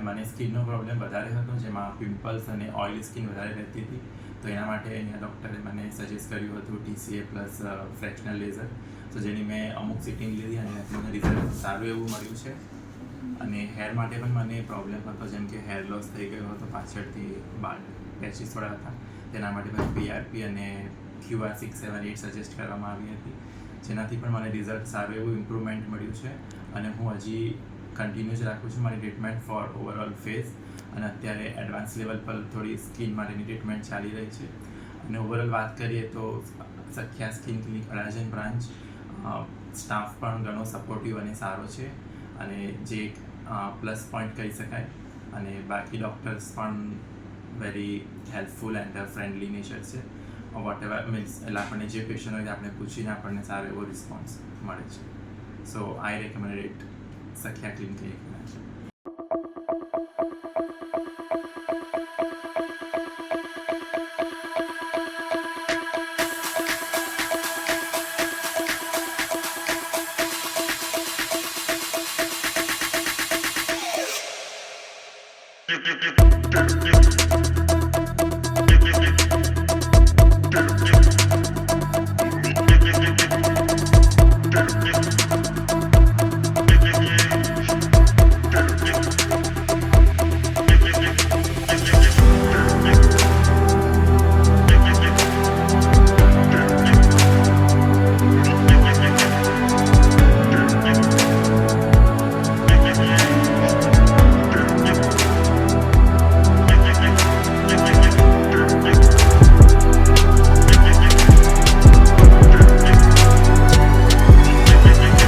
અને મને સ્કિનનો પ્રોબ્લેમ વધારે હતો, જેમાં પિમ્પલ્સ અને ઓઇલી સ્કિન વધારે રહેતી હતી. તો એના માટે અહીંયા ડૉક્ટરે મને સજેસ્ટ કર્યું હતું TCA પ્લસ ફ્રેક્શનલ લેઝર. તો જેની મેં અમુક સિટિંગ લીધી અને મને રિઝલ્ટ સારું એવું મળ્યું છે. અને હેર માટે પણ મને પ્રોબ્લેમ હતો, જેમ કે હેર લોસ થઈ ગયો હતો, પાછળથી બાલ પેચીસ થોડા હતા. તેના માટે મને PRP અને QR 678 સજેસ્ટ કરવામાં આવી હતી, જેનાથી પણ મને રિઝલ્ટ સારું એવું ઇમ્પ્રુવમેન્ટ મળ્યું છે. અને હું હજી કન્ટિન્યુ જ રાખું છું મારી ટ્રીટમેન્ટ ફોર ઓવરઓલ ફેસ. અને અત્યારે એડવાન્સ લેવલ પર થોડી સ્કિન માટેની ટ્રીટમેન્ટ ચાલી રહી છે. અને ઓવરઓલ વાત કરીએ તો Sakhya skin clinic Adajan branch staff પણ ઘણો સપોર્ટિવ અને સારો છે, અને જે એક પ્લસ પોઈન્ટ કહી શકાય. અને બાકી ડૉક્ટર્સ પણ very helpful and friendly nature છે. વોટ એવર મીન્સ એટલે આપણને જે ક્વેશ્ચન હોય તે આપણે પૂછીને આપણને સારો એવો રિસ્પોન્સ મળે છે. So I recommend it, Sakhya clinic. Thank you.